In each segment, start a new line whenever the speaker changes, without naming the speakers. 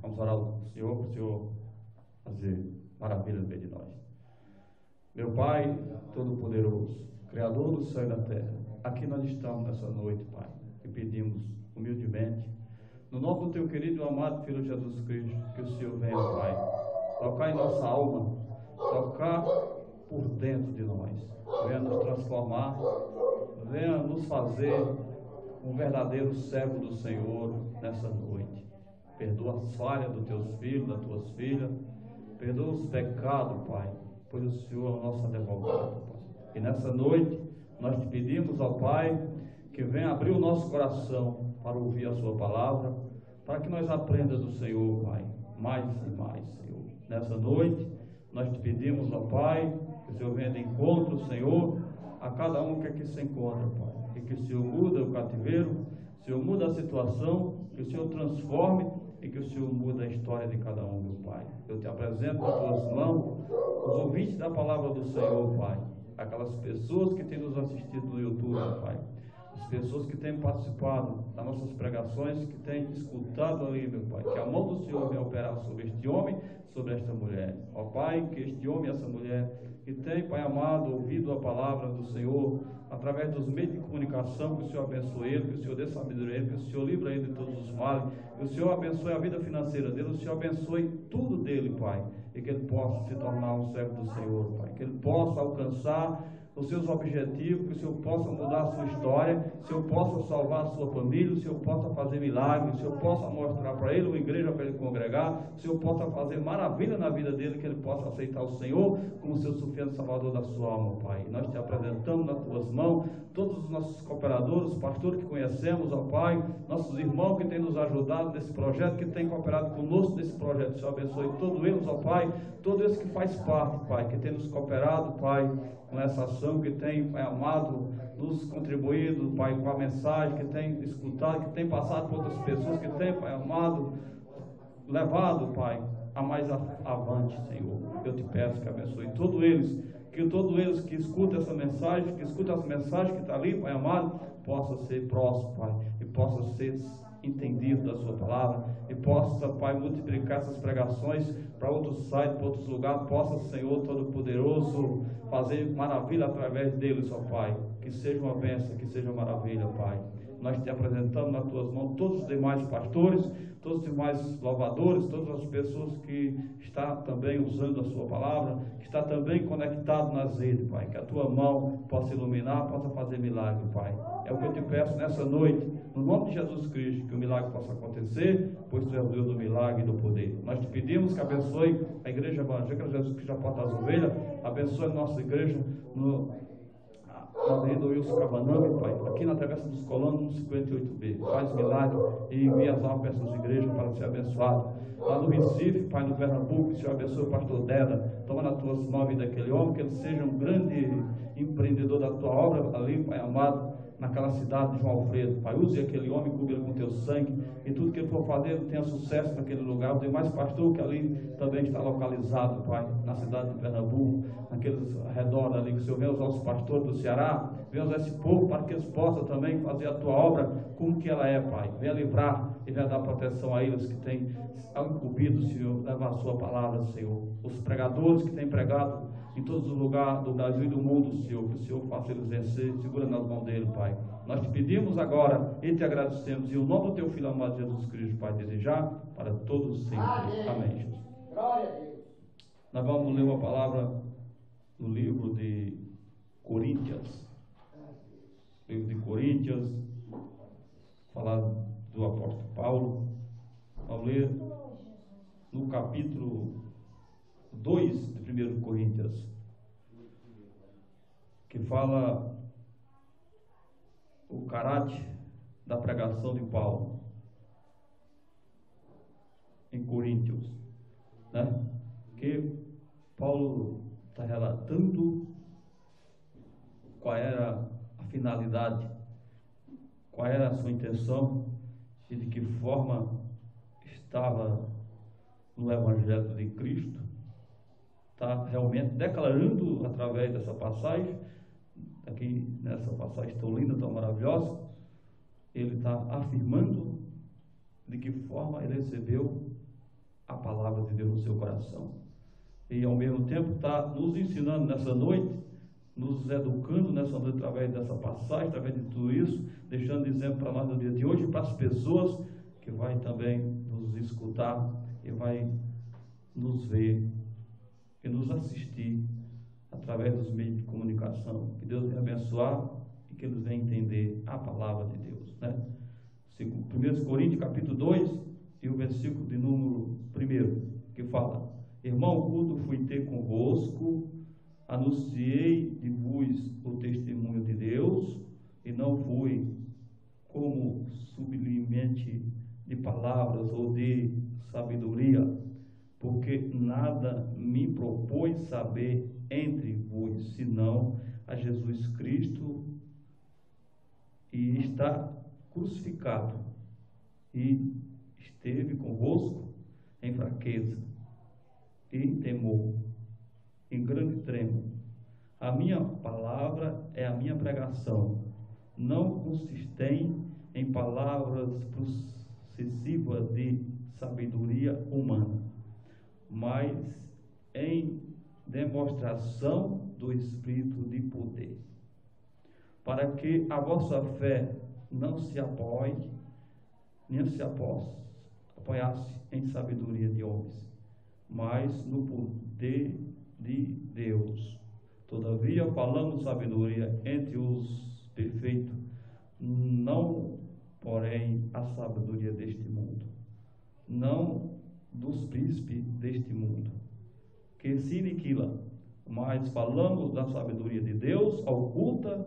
Vamos orar ao Senhor, para o Senhor fazer maravilhas no meio de nós. Meu Pai Todo-Poderoso, Criador do céu e da terra, aqui nós estamos nessa noite, Pai, e pedimos humildemente, no nome do Teu querido e amado Filho Jesus Cristo, que o Senhor venha, Pai, tocar em nossa alma, tocar por dentro de nós, venha nos transformar, venha nos fazer um verdadeiro servo do Senhor nessa noite. Perdoa as falhas dos Teus filhos, das Tuas filhas, perdoa os pecados, Pai, pois o Senhor é o nosso advogado, Pai. E nessa noite, nós te pedimos, ó Pai, que venha abrir o nosso coração para ouvir a Sua palavra, para que nós aprendamos do Senhor, Pai, mais e mais, Senhor. Nessa noite, nós te pedimos, ó Pai, que o Senhor venha de encontro, Senhor, a cada um que aqui se encontra, Pai, e que o Senhor muda o cativeiro, o Senhor muda a situação, que o Senhor transforme e que o Senhor muda a história de cada um, meu Pai. Eu te apresento nas Tuas mãos os ouvintes da palavra do Senhor, Pai, aquelas pessoas que têm nos assistido no YouTube, Pai, as pessoas que têm participado das nossas pregações, que têm escutado ali, meu Pai, que a mão do Senhor venha operar sobre este homem, sobre esta mulher. Ó Pai, que este homem e essa mulher que tem, Pai amado, ouvido a palavra do Senhor, através dos meios de comunicação, que o Senhor abençoe ele, que o Senhor dê sabedoria a ele, que o Senhor livre ele de todos os males, que o Senhor abençoe a vida financeira dele, o Senhor abençoe tudo dele, Pai, e que ele possa se tornar um servo do Senhor, Pai, que ele possa alcançar os seus objetivos, que o Senhor possa mudar a sua história, que o Senhor possa salvar a sua família, que o Senhor possa fazer milagres, que o Senhor possa mostrar para ele uma igreja para ele congregar, que o Senhor possa fazer maravilha na vida dele, que ele possa aceitar o Senhor como seu suficiente salvador da sua alma, Pai. E nós te apresentamos nas Tuas mãos todos os nossos cooperadores, os pastores que conhecemos, ó Pai, nossos irmãos que têm nos ajudado nesse projeto, que têm cooperado conosco nesse projeto. O Senhor abençoe todos eles, ó Pai, todos eles que faz parte, Pai, que têm nos cooperado, Pai, com essa ação, que tem, Pai amado, nos contribuído, Pai, com a mensagem, que tem escutado, que tem passado por outras pessoas, que tem, Pai amado, levado, Pai, a mais avante, Senhor. Eu te peço que abençoe todos eles, que todos eles que escutam essa mensagem, que escutam essa mensagem que está ali, Pai amado, possa ser próximo, Pai, e possa ser entendido da Sua palavra, e possa, Pai, multiplicar essas pregações para outros sites, para outros lugares, possa, Senhor Todo-Poderoso, fazer maravilha através deles, ó Pai, que seja uma bênção, que seja uma maravilha, Pai. Nós te apresentamos nas Tuas mãos todos os demais pastores, todos os demais louvadores, todas as pessoas que estão também usando a Sua palavra, que está também conectado nas redes, Pai, que a Tua mão possa iluminar, possa fazer milagre, Pai. É o que eu te peço nessa noite, no nome de Jesus Cristo, que o milagre possa acontecer, pois Tu és o Deus do milagre e do poder. Nós te pedimos que abençoe a igreja evangélica Jesus Cristo da Porta das Ovelhas, abençoe a nossa igreja na Avenida Wilson Cabaname, Pai, aqui na Travessa dos Colonos, 58B. Faz milagre e envia as almas para essas igrejas para ser abençoado. Lá no Recife, Pai, no Pernambuco, que o Senhor abençoe o pastor Deda. Toma nas Tuas mãos a vida daquele homem, que ele seja um grande empreendedor da Tua obra ali, Pai amado, naquela cidade de João Alfredo. Pai, use aquele homem, cubra ele com Teu sangue, e tudo que ele for fazer, ele tenha sucesso naquele lugar. Os demais pastores que ali também está localizado, Pai, na cidade de Pernambuco, naqueles arredores ali, que o Senhor venha usar os pastores do Ceará, venha usar esse povo para que eles possam também fazer a Tua obra como que ela é, Pai. Venha livrar e venha dar proteção a eles que têm incumbido, Senhor, levar a Sua palavra, Senhor. Os pregadores que têm pregado em todos os lugares do Brasil e do mundo, Senhor, que o Senhor faça eles vencer, segura nas mãos dele, Pai. Nós te pedimos agora e te agradecemos, em o nome do Teu Filho amado Jesus Cristo, Pai, desejar para todos sempre. Amém, Jesus.
Glória a Deus.
Nós vamos ler uma palavra no livro de Coríntios. Livro de Coríntios, falar do apóstolo Paulo. Vamos ler no capítulo 2 de 1 Coríntios, que fala o caráter da pregação de Paulo em Coríntios, né? Que Paulo está relatando qual era a finalidade, qual era a sua intenção e de que forma estava no Evangelho de Cristo. Está realmente declarando através dessa passagem, aqui nessa passagem tão linda, tão maravilhosa, ele está afirmando de que forma ele recebeu a palavra de Deus no seu coração. E ao mesmo tempo está nos ensinando nessa noite, nos educando nessa noite através dessa passagem, através de tudo isso, deixando exemplo para nós no dia de hoje e para as pessoas que vai também nos escutar e vai nos ver e nos assistir através dos meios de comunicação. Que Deus venha abençoar e que eles venham entender a palavra de Deus, né? 1 Coríntios capítulo 2 e o versículo de número 1, que fala: irmão, quando fui ter convosco, anunciei de vos o testemunho de Deus, e não fui como sublimente de palavras ou de sabedoria, porque nada me propôs saber entre vós, senão a Jesus Cristo, e está crucificado, e esteve convosco em fraqueza, e em temor, em grande tremo. A minha palavra é a minha pregação, não consistem em palavras processivas de sabedoria humana, mas em demonstração do Espírito de poder, para que a vossa fé não se apoie, nem se apoiasse em sabedoria de homens, mas no poder de Deus. Todavia falamos sabedoria entre os perfeitos, não porém a sabedoria deste mundo, não dos príncipes deste mundo, que se aniquila, mas falamos da sabedoria de Deus, oculta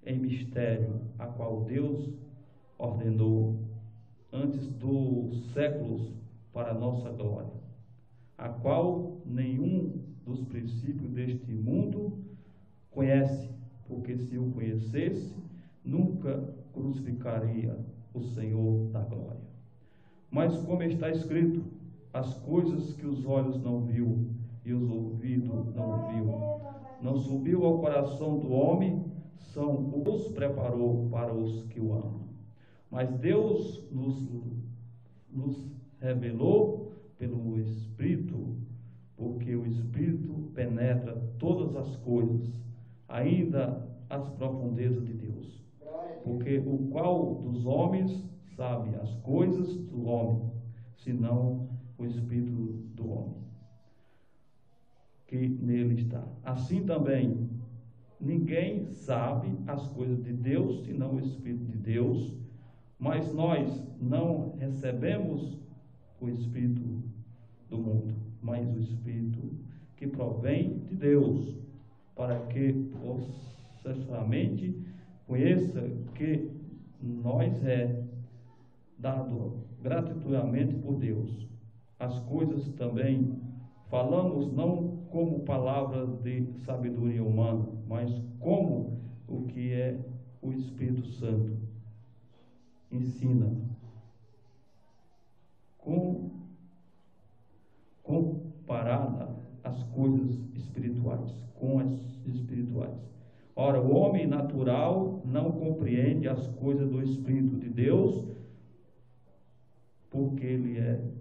em mistério, a qual Deus ordenou antes dos séculos para a nossa glória, a qual nenhum dos princípios deste mundo conhece, porque se o conhecesse, nunca crucificaria o Senhor da glória. Mas como está escrito, as coisas que os olhos não viu e os ouvidos não ouviu, não subiu ao coração do homem, são o que Deus preparou para os que o amam. Mas Deus nos revelou pelo Espírito, porque o Espírito penetra todas as coisas, ainda as profundezas de Deus. Porque o qual dos homens sabe as coisas do homem, senão o Espírito do homem, que nele está. Assim também, ninguém sabe as coisas de Deus, senão o Espírito de Deus. Mas nós não recebemos o Espírito do mundo, mas o Espírito que provém de Deus, para que processamente conheça que nós é dado gratuitamente por Deus. As coisas também falamos não como palavras de sabedoria humana, mas como o que é o Espírito Santo ensina, comparada às coisas espirituais, com as espirituais. Ora, o homem natural não compreende as coisas do Espírito de Deus, porque ele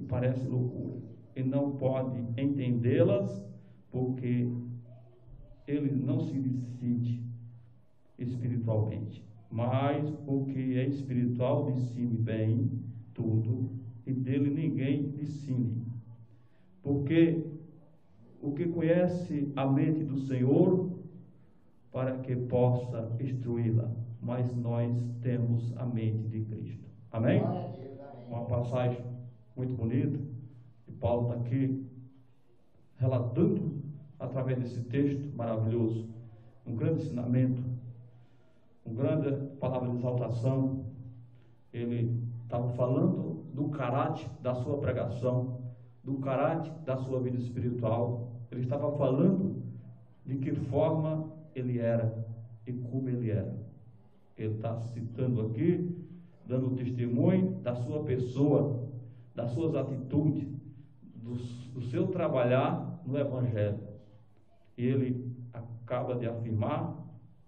parece loucura. Ele não pode entendê-las, porque ele não se decide espiritualmente. Mas o que é espiritual discerne bem tudo, e dele ninguém discerne. Porque o que conhece a mente do Senhor, para que possa instruí-la, mas nós temos a mente de Cristo. Amém? Uma passagem muito bonita, e Paulo está aqui relatando, através desse texto maravilhoso, um grande ensinamento, uma grande palavra de exaltação. Ele estava falando do caráter da sua pregação, do caráter da sua vida espiritual. Ele estava falando de que forma ele era e como ele era. Ele está citando aqui, dando testemunho da sua pessoa, das suas atitudes, do seu trabalhar no Evangelho. E ele acaba de afirmar,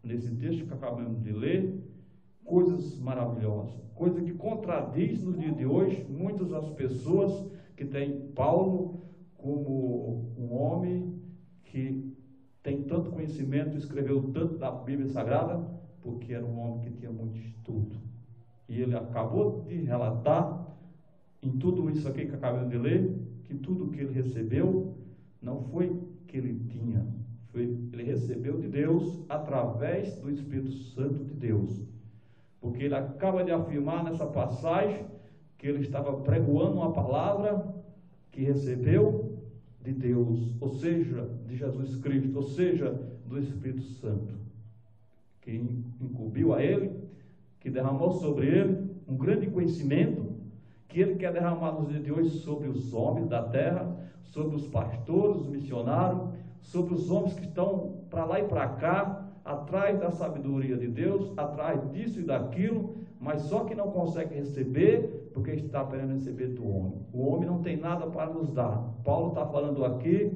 nesse texto que acabamos de ler, coisas maravilhosas, coisa que contradiz no dia de hoje muitas das pessoas que têm Paulo como um homem que tem tanto conhecimento, escreveu tanto da Bíblia Sagrada, porque era um homem que tinha muito estudo. E ele acabou de relatar, em tudo isso aqui que acabamos de ler, que tudo que ele recebeu não foi que ele tinha, ele recebeu de Deus através do Espírito Santo de Deus. Porque ele acaba de afirmar nessa passagem que ele estava pregoando uma palavra que recebeu de Deus, ou seja, de Jesus Cristo, ou seja, do Espírito Santo, que incumbiu a ele, que derramou sobre ele um grande conhecimento, que ele quer derramar nos dias de hoje sobre os homens da terra, sobre os pastores, os missionários, sobre os homens que estão para lá e para cá, atrás da sabedoria de Deus, atrás disso e daquilo, mas só que não consegue receber, porque está querendo receber do homem. O homem não tem nada para nos dar. Paulo está falando aqui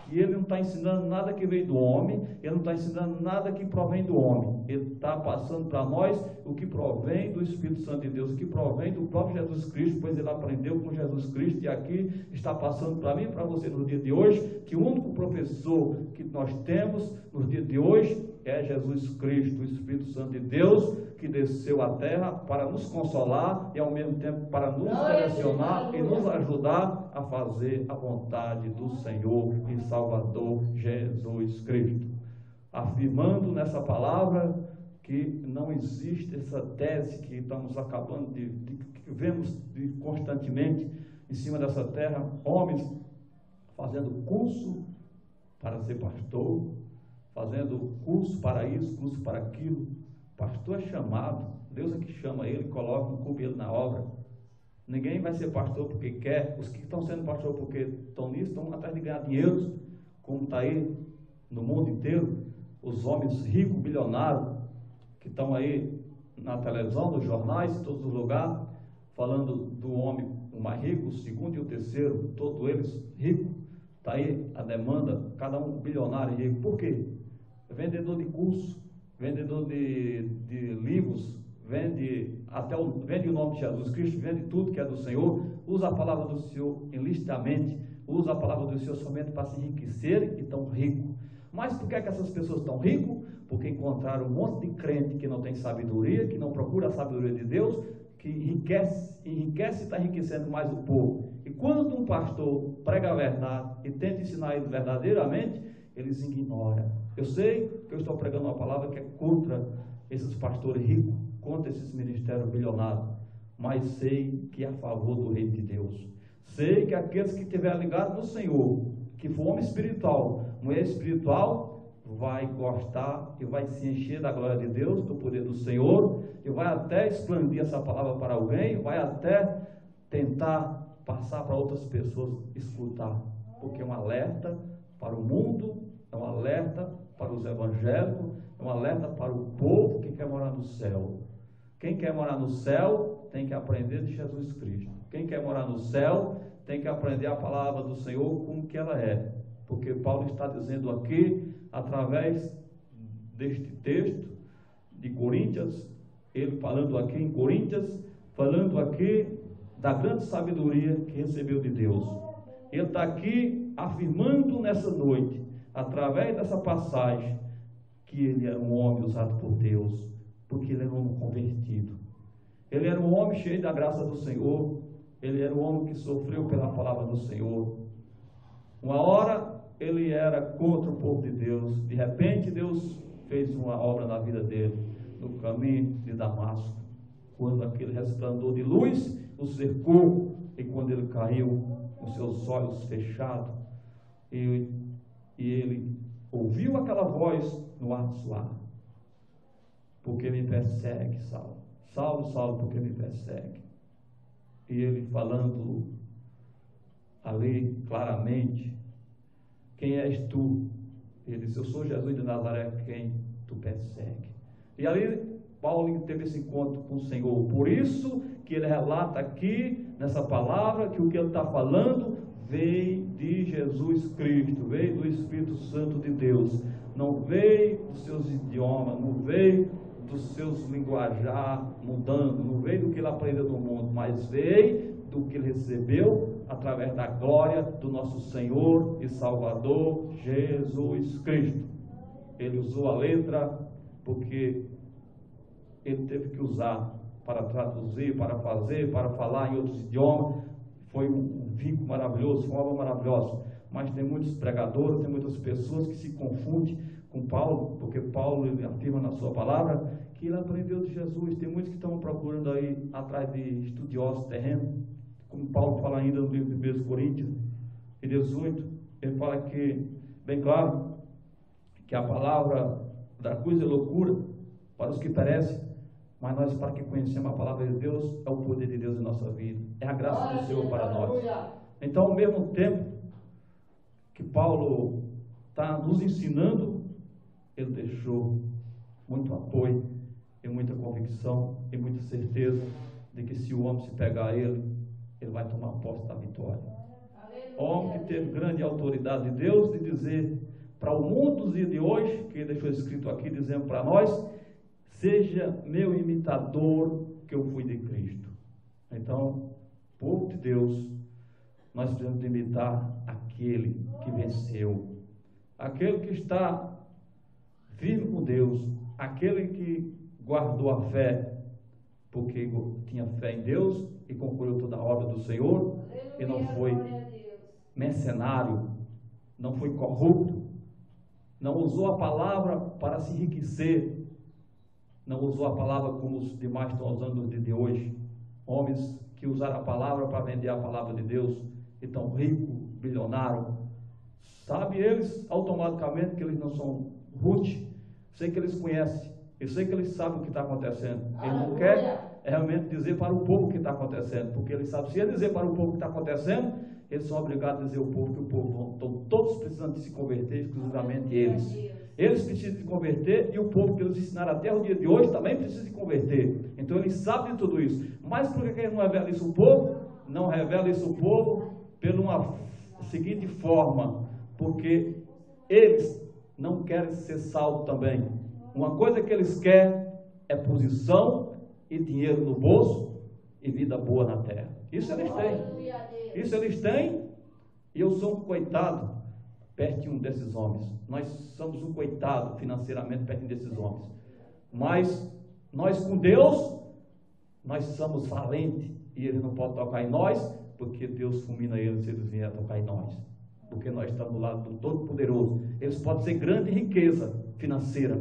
que ele não está ensinando nada que veio do homem, ele não está ensinando nada que provém do homem, ele está passando para nós o que provém do Espírito Santo de Deus, o que provém do próprio Jesus Cristo, pois ele aprendeu com Jesus Cristo, e aqui está passando para mim e para você no dia de hoje, que o único professor que nós temos no dia de hoje é Jesus Cristo, o Espírito Santo de Deus, que desceu à terra para nos consolar e ao mesmo tempo para nos direcionar e nos ajudar a fazer a vontade do Senhor e Salvador Jesus Cristo. Afirmando nessa palavra que não existe essa tese que estamos acabando que vemos constantemente em cima dessa terra, homens fazendo curso para ser pastor, fazendo curso para isso, curso para aquilo. Pastor é chamado, Deus é que chama ele, coloca, incumbe ele na obra. Ninguém vai ser pastor porque quer. Os que estão sendo pastor porque estão nisso, estão atrás de ganhar dinheiro, como está aí no mundo inteiro, os homens ricos, bilionários, que estão aí na televisão, nos jornais, em todos os lugares, falando do homem o mais rico, o segundo e o terceiro, todos eles ricos. Está aí a demanda, cada um bilionário e rico. Por quê? Vendedor de curso, vendedor de livros, vende o nome de Jesus Cristo, vende tudo que é do Senhor, usa a palavra do Senhor ilicitamente, usa a palavra do Senhor somente para se enriquecer e estão ricos. Mas por que essas pessoas estão ricos? Porque encontraram um monte de crente que não tem sabedoria, que não procura a sabedoria de Deus, que enriquece e está enriquecendo mais o povo. E quando um pastor prega a verdade e tenta ensinar eles verdadeiramente, eles ignoram. Eu sei que eu estou pregando uma palavra que é contra esses pastores ricos, contra esses ministérios bilionários, mas sei que é a favor do reino de Deus. Sei que aqueles que estiverem ligados no Senhor, que for homem espiritual, mulher espiritual, vai gostar e vai se encher da glória de Deus, do poder do Senhor, e vai até expandir essa palavra para alguém, vai até tentar passar para outras pessoas escutar, porque é um alerta para o mundo, é um alerta para os evangélicos, é um alerta para o povo que quer morar no céu. Quem quer morar no céu tem que aprender de Jesus Cristo. Quem quer morar no céu tem que aprender a palavra do Senhor como que ela é. Porque Paulo está dizendo aqui, através deste texto de Coríntios, ele falando aqui em Coríntios, falando aqui da grande sabedoria que recebeu de Deus. Ele está aqui afirmando nessa noite, através dessa passagem, que ele era um homem usado por Deus, porque ele era um homem convertido. Ele era um homem cheio da graça do Senhor, ele era um homem que sofreu pela palavra do Senhor. Uma hora ele era contra o povo de Deus, de repente Deus fez uma obra na vida dele, no caminho de Damasco, quando aquele resplandor de luz o cercou, e quando ele caiu, com seus olhos fechados, e ele ouviu aquela voz no ar suave: porque me persegue, Saulo? Saulo, Saulo, porque me persegue? E ele falando ali claramente: quem és tu? Ele disse: eu sou Jesus de Nazaré, quem tu persegue. E ali Paulo teve esse encontro com o Senhor. Por isso que ele relata aqui nessa palavra que o que ele está falando veio de Jesus Cristo, veio do Espírito Santo de Deus, não veio dos seus idiomas, não veio dos seus linguajar mudando, não veio do que ele aprendeu do mundo, mas veio do que ele recebeu através da glória do nosso Senhor e Salvador Jesus Cristo. Ele usou a letra porque ele teve que usar para traduzir, para fazer, para falar em outros idiomas. Foi um vínculo maravilhoso, foi uma obra maravilhosa. Mas tem muitos pregadores, tem muitas pessoas que se confundem com Paulo, porque Paulo ele afirma na sua palavra que ele aprendeu de Jesus. Tem muitos que estão procurando aí atrás de estudiosos terrenos, como Paulo fala ainda no livro de 1 Coríntios 18, ele fala que, bem claro, que a palavra da cruz é loucura para os que perecem, mas nós, para que conhecemos a palavra de Deus, é o poder de Deus em nossa vida, é a graça do Senhor para nós. Então, ao mesmo tempo que Paulo está nos ensinando, ele deixou muito apoio e muita convicção e muita certeza de que se o homem se pegar a ele vai tomar posse da vitória. Homem que teve grande autoridade de Deus de dizer para o mundo dos dias de hoje, que ele deixou escrito aqui, dizendo para nós: seja meu imitador, que eu fui de Cristo. Então, povo de Deus, nós precisamos imitar aquele que venceu, aquele que está firme com Deus, aquele que guardou a fé, porque tinha fé em Deus e concluiu toda a obra do Senhor, e não foi mercenário, não foi corrupto, não usou a palavra para se enriquecer, não usou a palavra como os demais estão usando no dia de hoje, homens que usaram a palavra para vender a palavra de Deus, e tão rico, bilionário. Sabe eles automaticamente que eles não são Ruth, sei que eles conhecem, eu sei que eles sabem o que está acontecendo. Ele não quer realmente dizer para o povo o que está acontecendo, porque ele sabe, se ele dizer para o povo o que está acontecendo, eles são obrigados a dizer ao povo que o povo estão todos precisando de se converter, exclusivamente eles. Eles precisam se converter, e o povo que eles ensinaram até o dia de hoje também precisa se converter. Então eles sabem de tudo isso. Mas por que ele não revela isso ao povo? Não revela isso ao povo pela uma seguinte forma, porque eles não querem ser salvos também. Uma coisa que eles querem é posição e dinheiro no bolso e vida boa na terra. Isso eles têm. Isso eles têm, e eu sou um coitado perto de um desses homens. Nós somos um coitado financeiramente perto desses homens. Mas nós com Deus, nós somos valentes, e Ele não pode tocar em nós, porque Deus fulmina eles se eles vierem tocar em nós. Porque nós estamos do lado do Todo-Poderoso. Eles podem ser grande riqueza financeira,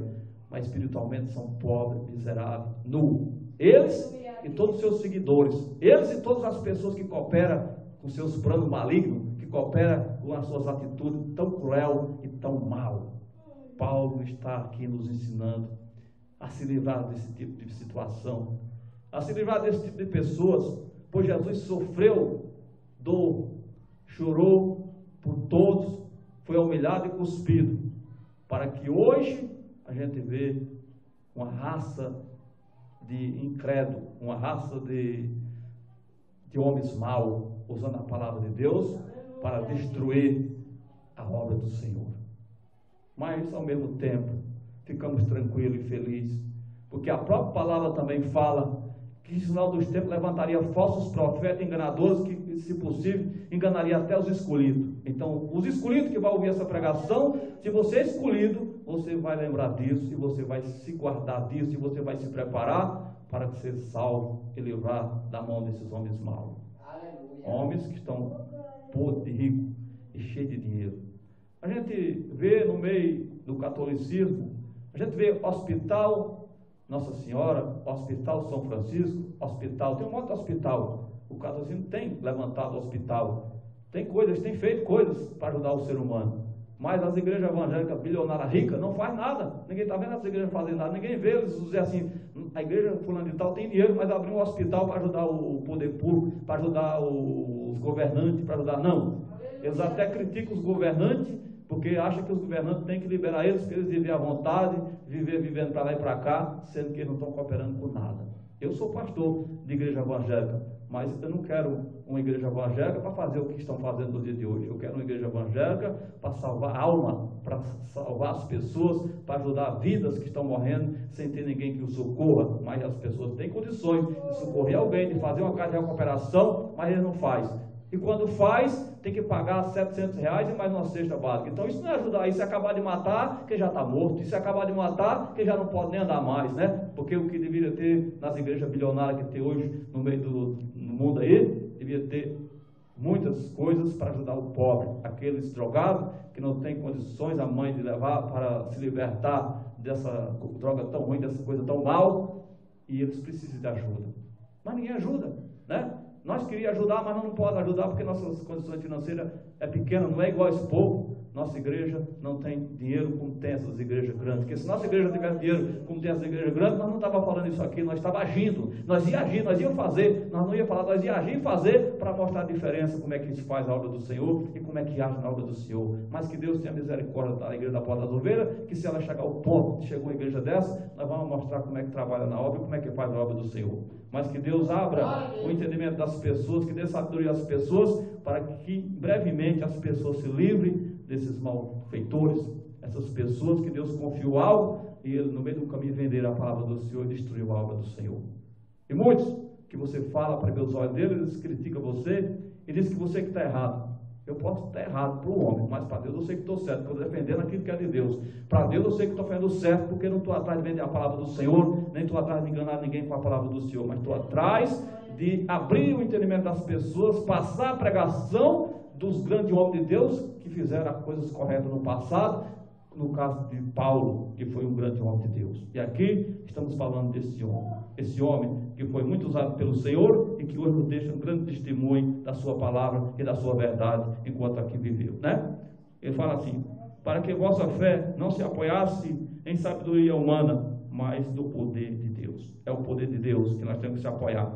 mas espiritualmente são pobres, miseráveis, nus. Eles e todos os seus seguidores, eles e todas as pessoas que cooperam com seus planos malignos, que cooperam com as suas atitudes tão cruel e tão mal. Paulo está aqui nos ensinando a se livrar desse tipo de situação, a se livrar desse tipo de pessoas, pois Jesus sofreu dor, chorou por todos, foi humilhado e cuspido, para que hoje a gente vê uma raça de incrédulo, uma raça de homens maus, usando a palavra de Deus para destruir a obra do Senhor. Mas ao mesmo tempo ficamos tranquilos e felizes, porque a própria palavra também fala que no final dos tempos levantaria falsos profetas enganadores, que se possível enganaria até os escolhidos. Então os escolhidos que vão ouvir essa pregação, se você é escolhido, você vai lembrar disso, e você vai se guardar disso, e você vai se preparar para ser salvo e livrar da mão desses homens maus. Aleluia. Homens que estão podres de rico e cheios de dinheiro. A gente vê no meio do catolicismo, a gente vê hospital Nossa Senhora, hospital São Francisco, hospital, tem um monte de hospital. O catolicismo tem levantado o hospital, tem coisas, tem feito coisas para ajudar o ser humano. Mas as igrejas evangélicas bilionárias ricas não fazem nada. Ninguém está vendo as igrejas fazendo nada. Ninguém vê eles dizer assim, a igreja fulana de tal tem dinheiro, mas abriu um hospital para ajudar o poder público, para ajudar os governantes, para ajudar. Não. Eles até criticam os governantes, porque acham que os governantes têm que liberar eles, para eles viverem à vontade, vivendo para lá e para cá, sendo que eles não estão cooperando com nada. Eu sou pastor de igreja evangélica, mas eu não quero uma igreja evangélica para fazer o que estão fazendo no dia de hoje. Eu quero uma igreja evangélica para salvar a alma, para salvar as pessoas, para ajudar vidas que estão morrendo sem ter ninguém que os socorra. Mas as pessoas têm condições de socorrer alguém, de fazer uma casa de recuperação, mas ele não faz. E quando faz, tem que pagar R$700 e mais uma cesta básica. Então isso não é ajudar, isso é acabar de matar quem já está morto, isso é acabar de matar quem já não pode nem andar mais, né? Porque o que deveria ter nas igrejas bilionárias que tem hoje no meio do mundo aí, devia ter muitas coisas para ajudar o pobre, aqueles drogados que não têm condições a mãe de levar para se libertar dessa droga tão ruim, dessa coisa tão mal, e eles precisam de ajuda. Mas ninguém ajuda, né? Nós queríamos ajudar, mas não pode ajudar porque nossas condições financeiras é pequena, não é igual a esse povo. Nossa igreja não tem dinheiro como tem essas igrejas grandes. Porque se nossa igreja tivesse dinheiro como tem essas igrejas grandes, nós não estávamos falando isso aqui, nós estávamos agindo. Nós ia agir, nós ia fazer, nós não ia falar, nós ia agir e fazer para mostrar a diferença, como é que a gente faz a obra do Senhor e como é que age na obra do Senhor. Mas que Deus tenha misericórdia da igreja da Porta das Ovelhas, que se ela chegar ao ponto de chegar uma igreja dessa, nós vamos mostrar como é que trabalha na obra e como é que faz a obra do Senhor. Mas que Deus abra o entendimento das pessoas, que dê sabedoria às pessoas, para que brevemente as pessoas se livrem desses malfeitores, essas pessoas que Deus confiou algo e ele no meio do caminho venderam a palavra do Senhor e destruiu a obra do Senhor. E muitos que você fala para ver os olhos deles, eles criticam você e dizem que você que está errado. Eu posso estar errado para o homem, mas para Deus eu sei que estou certo, estou defendendo aquilo que é de Deus. Para Deus eu sei que estou fazendo certo, porque não estou atrás de vender a palavra do Senhor, nem estou atrás de enganar ninguém com a palavra do Senhor, mas estou atrás de abrir o entendimento das pessoas, passar a pregação dos grandes homens de Deus que fizeram as coisas corretas no passado, no caso de Paulo, que foi um grande homem de Deus. E aqui estamos falando desse homem, esse homem que foi muito usado pelo Senhor e que hoje nos deixa um grande testemunho da sua palavra e da sua verdade enquanto aqui viveu, né? Ele fala assim: para que vossa fé não se apoiasse em sabedoria humana, mas do poder de Deus. É o poder de Deus que nós temos que se apoiar.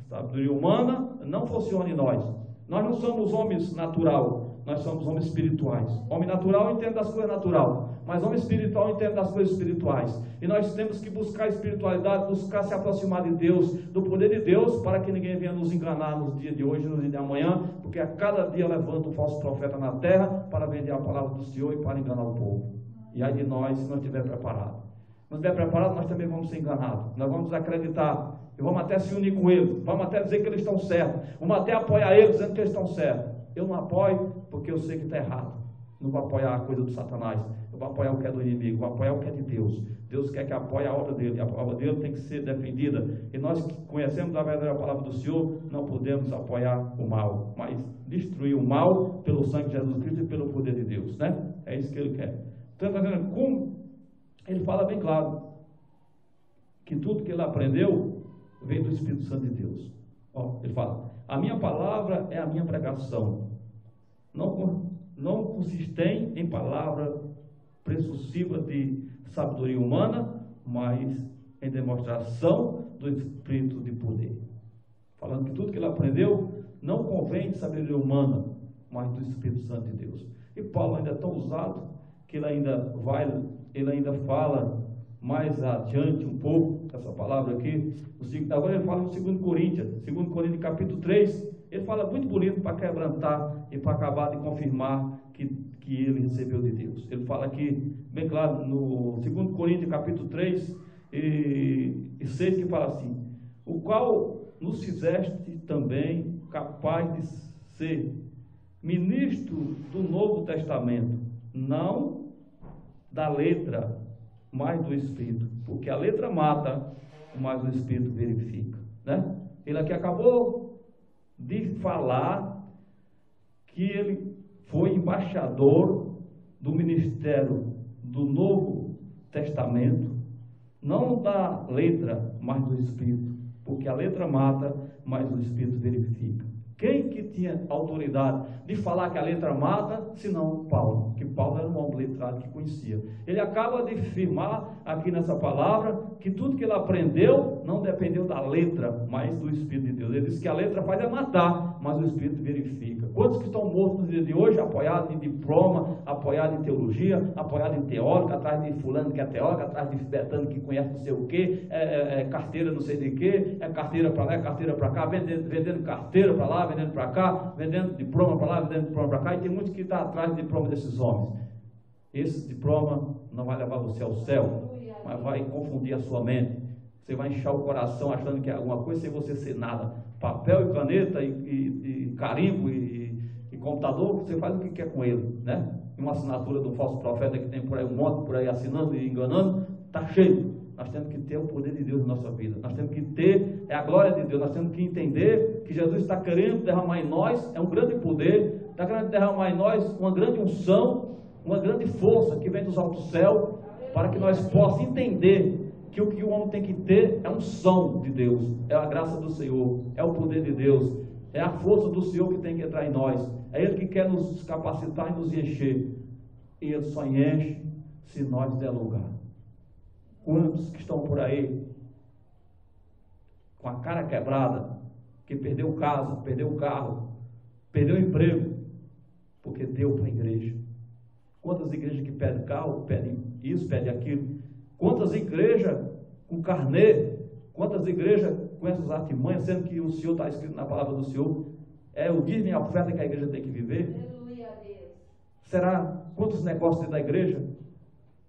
Sabedoria humana não funciona em nós. Nós não somos homens natural, nós somos homens espirituais. Homem natural entende das coisas naturais, mas homem espiritual entende das coisas espirituais. E nós temos que buscar a espiritualidade, buscar se aproximar de Deus, do poder de Deus, para que ninguém venha nos enganar nos dias de hoje, nos dias de amanhã, porque a cada dia levanta um falso profeta na terra para vender a palavra do Senhor e para enganar o povo. E aí de nós, se não estiver preparado. Se não estiver preparado, nós também vamos ser enganados. Nós vamos acreditar. E vamos até se unir com eles, vamos até dizer que eles estão certos, vamos até apoiar eles dizendo que eles estão certos. Eu não apoio porque eu sei que está errado. Não vou apoiar a coisa do Satanás, eu vou apoiar o que é do inimigo, vou apoiar o que é de Deus. Deus quer que apoie a obra dele, a obra dele tem que ser defendida. E nós que conhecemos a verdadeira palavra do Senhor, não podemos apoiar o mal, mas destruir o mal pelo sangue de Jesus Cristo e pelo poder de Deus, né? É isso que ele quer. Então, como ele fala bem claro, que tudo que ele aprendeu veio do Espírito Santo de Deus. Ele fala: a minha palavra é a minha pregação, não consistem em palavra pressuciva de sabedoria humana, mas em demonstração do Espírito de poder. Falando que tudo que ele aprendeu não convém de sabedoria humana, mas do Espírito Santo de Deus. E Paulo ainda é tão usado que ele ainda fala mais adiante um pouco, essa palavra aqui, agora ele fala no 2 Coríntios capítulo 3, ele fala muito bonito para quebrantar e para acabar de confirmar que ele recebeu de Deus. Ele fala aqui, bem claro, no 2 Coríntios capítulo 3 e 6, que fala assim: o qual nos fizeste também capaz de ser ministro do Novo Testamento, não da letra, mas do Espírito, porque a letra mata, mas o Espírito verifica, né? Ele aqui acabou de falar que ele foi embaixador do ministério do Novo Testamento, não da letra, mas do Espírito, porque a letra mata, mas o Espírito verifica. Quem que tinha autoridade de falar que a letra mata, senão Paulo? Que Paulo era um homem letrado que conhecia. Ele acaba de afirmar aqui nessa palavra que tudo que ele aprendeu não dependeu da letra, mas do Espírito de Deus. Ele diz que a letra faz é matar, mas o Espírito verifica. Quantos que estão mortos no dia de hoje, apoiados em diploma, apoiados em teologia, apoiados em teórico, atrás de fulano que é teórico, atrás de betano que conhece não sei o quê, carteira não sei de quê, carteira para lá, carteira para cá, vendendo carteira para lá, vendendo para cá, vendendo diploma para lá, vendendo diploma para cá, e tem muitos que estão atrás do diploma desses homens. Esse diploma não vai levar você ao céu, mas vai confundir a sua mente. Você vai inchar o coração achando que é alguma coisa sem você ser nada. Papel e caneta e carimbo e computador, você faz o que quer com ele, né? Uma assinatura do falso profeta que tem por aí um monte por aí assinando e enganando, está cheio. Nós temos que ter o poder de Deus na nossa vida. Nós temos que ter a glória de Deus. Nós temos que entender que Jesus está querendo derramar em nós, é um grande poder, está querendo derramar em nós uma grande unção, uma grande força que vem dos altos céus, para que nós possamos entender que o que o homem tem que ter é unção de Deus, é a graça do Senhor, é o poder de Deus, é a força do Senhor que tem que entrar em nós. É Ele que quer nos capacitar e nos encher. E Ele só enche se nós der lugar. Quantos que estão por aí com a cara quebrada, que perdeu casa, perdeu o carro, perdeu o emprego, porque deu para a igreja? Quantas igrejas que pedem carro, pedem isso, pedem aquilo? Quantas igrejas com carnê? Quantas igrejas com essas artimanhas, sendo que o Senhor está escrito na palavra do Senhor, é o dízimo e a oferta que a igreja tem que viver?
Aleluia a Deus.
Será? Quantos negócios dentro da igreja?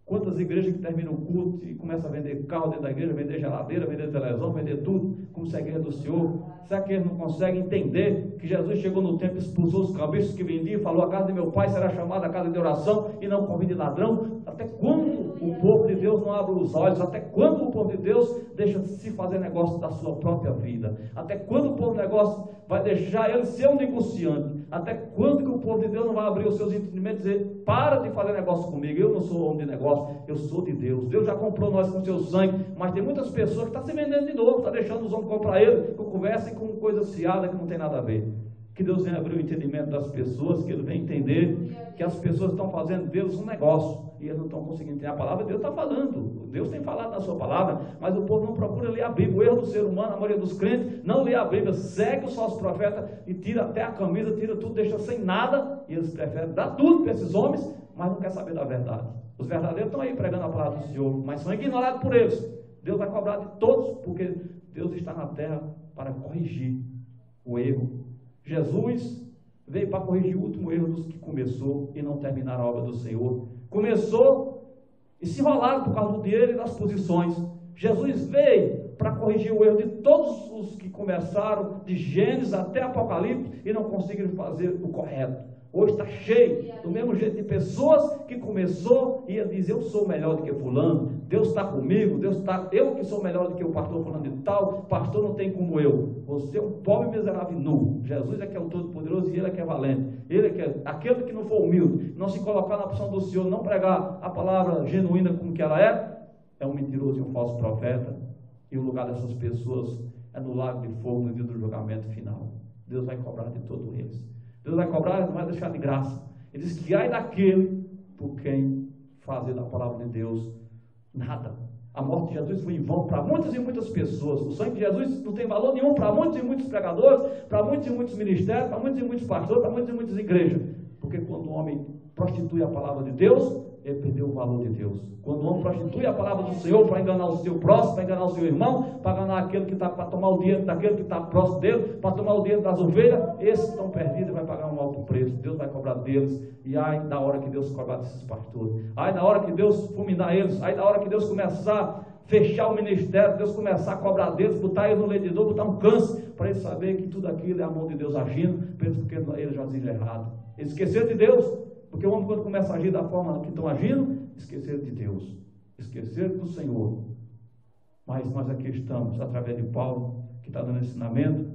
Quantas igrejas que terminam o culto e começam a vender carro dentro da igreja, vender geladeira, vender televisão, vender tudo, como se a igreja do Senhor? Será que eles não conseguem entender que Jesus chegou no tempo, expulsou os cambistas que vendiam e falou: a casa de meu pai será chamada a casa de oração e não convide ladrão? Até quando o povo de Deus não abre os olhos? Até quando o povo de Deus deixa de se fazer negócio da sua própria vida? Até quando o povo de negócio vai deixar ele ser um negociante? Até quando que o povo de Deus não vai abrir os seus entendimentos e dizer: para de fazer negócio comigo, eu não sou homem de negócio, eu sou de Deus. Deus já comprou nós com seu sangue, mas tem muitas pessoas que estão se vendendo de novo, estão deixando os homens comprar ele, com conversa e com coisa fiada que não tem nada a ver. Que Deus venha abrir o entendimento das pessoas, que Ele venha entender que as pessoas estão fazendo Deus um negócio, e eles não estão conseguindo entender a palavra. Deus está falando, Deus tem falado na sua palavra, mas o povo não procura ler a Bíblia. O erro do ser humano, a maioria dos crentes, não lê a Bíblia, segue os falsos profetas e tira até a camisa, tira tudo, deixa sem nada, e eles preferem dar tudo para esses homens, mas não quer saber da verdade. Os verdadeiros estão aí pregando a palavra do Senhor, mas são ignorados por eles. Deus vai cobrar de todos, porque Deus está na terra para corrigir o erro. Jesus veio para corrigir o último erro dos que começou e não terminaram a obra do Senhor. Começou e se enrolaram por causa do dinheiro e das posições. Jesus veio para corrigir o erro de todos os que começaram, de Gênesis até Apocalipse, e não conseguiram fazer o correto. Hoje está cheio, do mesmo jeito, de pessoas que começou e ia dizer: eu sou melhor do que fulano, Deus está comigo, eu que sou melhor do que o pastor fulano de tal, pastor não tem como eu. Você é um pobre, miserável e nu. Jesus é que é o Todo-Poderoso e Ele é que é valente. Ele é que é aquele que não for humilde, não se colocar na posição do Senhor, não pregar a palavra genuína como que ela é um mentiroso e um falso profeta. E o lugar dessas pessoas é no lago de fogo no dia do julgamento final. Deus vai cobrar de todos eles. Deus vai cobrar e não vai deixar de graça. Ele diz que ai daquele por quem fazer da palavra de Deus nada. A morte de Jesus foi em vão para muitas e muitas pessoas. O sangue de Jesus não tem valor nenhum para muitos e muitos pregadores, para muitos e muitos ministérios, para muitos e muitos pastores, para muitas e muitas igrejas. Porque quando o homem prostitui a palavra de Deus, ele perdeu o valor de Deus. Quando o homem prostitui a palavra do Senhor para enganar o seu próximo, para enganar o seu irmão, para enganar aquele que está para tomar o dinheiro daquele que está próximo dele, para tomar o dinheiro das ovelhas, esses estão perdidos e vai pagar um alto preço. Deus vai cobrar deles. E ai da hora que Deus cobrar desses pastores, ai da hora que Deus fulminar eles, ai da hora que Deus começar a fechar o ministério, Deus começar a cobrar deles, botar eles no ledidor, botar um câncer, para eles saberem que tudo aquilo é a mão de Deus agindo, porque eles já agiram errado. Eles esqueceram de Deus. Porque o homem, quando começa a agir da forma que estão agindo, esqueceram de Deus, esqueceram do Senhor. Mas nós aqui estamos, através de Paulo, que está dando ensinamento.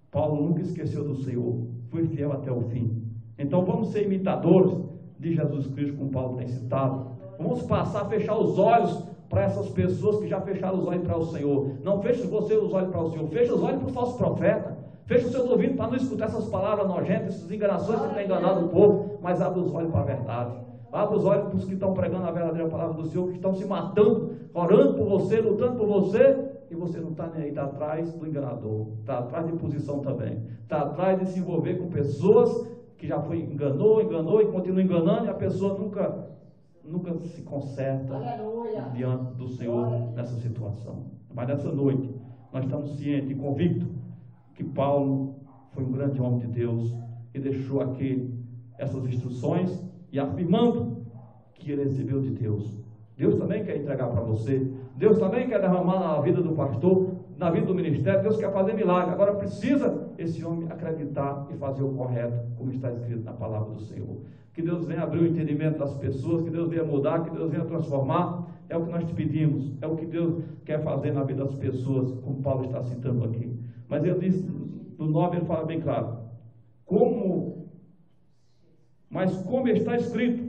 Paulo nunca esqueceu do Senhor, foi fiel até o fim. Então vamos ser imitadores de Jesus Cristo, como Paulo tem citado. Vamos passar a fechar os olhos para essas pessoas que já fecharam os olhos para o Senhor. Não feche você os olhos para o Senhor, feche os olhos para o falso profeta. Fecha os seus ouvidos para não escutar essas palavras nojentas, essas enganações que têm enganado o povo, mas abre os olhos para a verdade. Abre os olhos para os que estão pregando a verdadeira palavra do Senhor, que estão se matando, orando por você, lutando por você, e você não está nem aí, está atrás do enganador, está atrás de posição também, está atrás de se envolver com pessoas que já foi enganou e continua enganando, e a pessoa nunca se conserta diante do Senhor nessa situação. Mas nessa noite, nós estamos cientes e convictos que Paulo foi um grande homem de Deus e deixou aqui essas instruções e afirmando que ele recebeu de Deus. Deus também quer entregar para você, Deus também quer derramar na vida do pastor, na vida do ministério, Deus quer fazer milagre. Agora precisa esse homem acreditar e fazer o correto, como está escrito na palavra do Senhor. Que Deus venha abrir o entendimento das pessoas, que Deus venha mudar, que Deus venha transformar. É o que nós te pedimos, é o que Deus quer fazer na vida das pessoas, como Paulo está citando aqui. Mas ele diz, no 9 ele fala bem claro, mas como está escrito,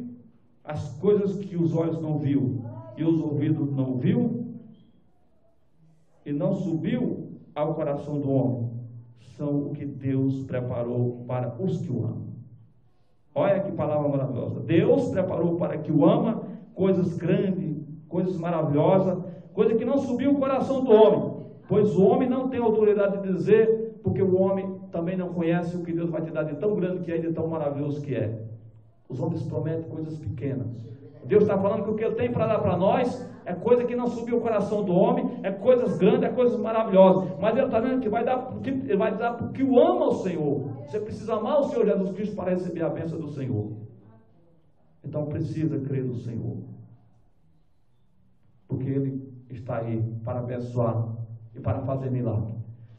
as coisas que os olhos não viu e os ouvidos não viu e não subiu ao coração do homem, são o que Deus preparou para os que o amam. Olha que palavra maravilhosa. Deus preparou para que o ama coisas grandes, coisas maravilosas, coisa que não subiu o coração do homem, pois o homem não tem autoridade de dizer, porque o homem também não conhece o que Deus vai te dar de tão grande que é e de tão maravilhoso que é. Os homens prometem coisas pequenas. Deus está falando que o que Ele tem para dar para nós é coisa que não subiu o coração do homem, é coisas grandes, é coisas maravilosas. Mas Ele está dizendo que Ele vai dar porque o ama o Senhor. Você precisa amar o Senhor Jesus Cristo para receber a bênção do Senhor. Então precisa crer no Senhor, porque Ele está aí para abençoar e para fazer milagre.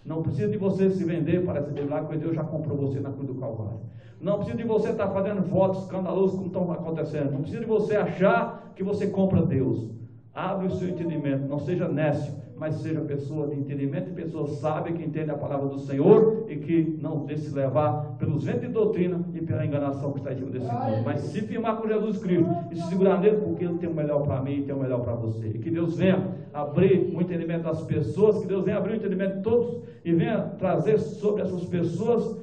Não precisa de você se vender para receber milagre, porque Deus já comprou você na cruz do Calvário. Não precisa de você estar fazendo votos escandalosos como estão acontecendo. Não precisa de você achar que você compra Deus. Abre o seu entendimento, não seja nécio, mas seja pessoa de entendimento e pessoa sábia que entende a palavra do Senhor e que não deixe se levar pelos ventos de doutrina e pela enganação que está em cima desse mundo. Mas se firmar com Jesus Cristo e se segurar nele, porque Ele tem o melhor para mim e tem o melhor para você. E que Deus venha abrir o entendimento das pessoas, que Deus venha abrir o entendimento de todos e venha trazer sobre essas pessoas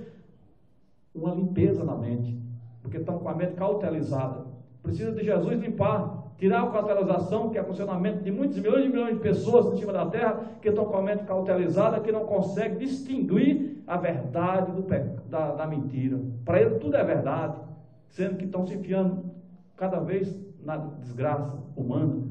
uma limpeza na mente, porque estão com a mente cautelizada. Precisa de Jesus limpar, tirar a cautelização que é funcionamento de muitos milhões e milhões de pessoas em cima da terra, que estão com a mente cautelizada, que não conseguem distinguir a verdade da mentira. Para ele tudo é verdade, sendo que estão se enfiando cada vez na desgraça humana,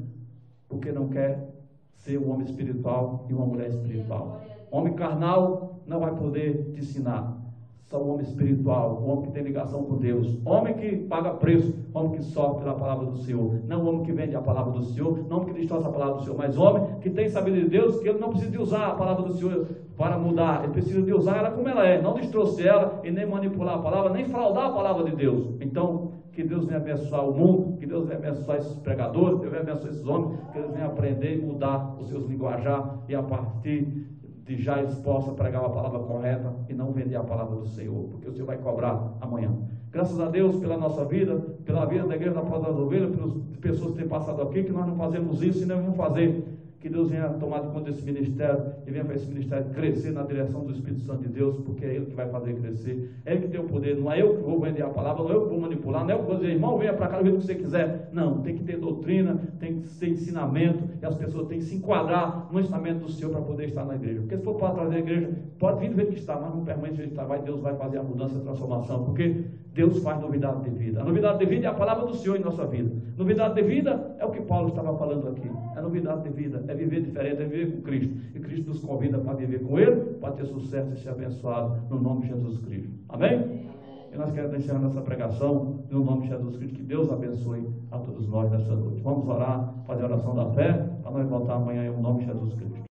porque não quer ser um homem espiritual e uma mulher espiritual. Homem carnal não vai poder te ensinar. Só o homem espiritual, o homem que tem ligação com Deus, homem que paga preço, homem que sofre pela palavra do Senhor, não o homem que vende a palavra do Senhor, não o homem que distorce a palavra do Senhor, mas homem que tem sabedoria de Deus, que ele não precisa de usar a palavra do Senhor para mudar, ele precisa de usar ela como ela é, não distorcer ela e nem manipular a palavra, nem fraudar a palavra de Deus. Então, que Deus venha abençoar o mundo, que Deus venha abençoar esses pregadores, que Deus venha abençoar esses homens, que eles venham aprender e mudar os seus linguajar e a partir de já eles possam pregar a palavra correta e não vender a palavra do Senhor, porque o Senhor vai cobrar amanhã. Graças a Deus pela nossa vida, pela vida da Igreja da Porta das Ovelhas, pelas pessoas que têm passado aqui, que nós não fazemos isso e não vamos fazer. Que Deus venha tomar conta desse ministério e venha para esse ministério crescer na direção do Espírito Santo de Deus, porque é Ele que vai fazer crescer, é Ele que tem o poder, não é eu que vou vender a palavra, não é eu que vou manipular, não é eu que vou dizer, irmão, venha para cá do jeito que você quiser. Não, tem que ter doutrina, tem que ter ensinamento, e as pessoas têm que se enquadrar no ensinamento do Senhor para poder estar na igreja. Porque se for para trás da igreja, pode vir do jeito que está, mas não permanece do jeito que está, Deus vai fazer a mudança, a transformação, porque Deus faz novidade de vida. A novidade de vida é a palavra do Senhor em nossa vida. Novidade de vida é o que Paulo estava falando aqui. É novidade de vida, é viver diferente, é viver com Cristo. E Cristo nos convida para viver com Ele, para ter sucesso e ser abençoado no nome de Jesus Cristo. Amém? E nós queremos encerrar nossa pregação no nome de Jesus Cristo. Que Deus abençoe a todos nós nessa noite. Vamos orar, fazer a oração da fé, para nós voltar amanhã em nome de Jesus Cristo.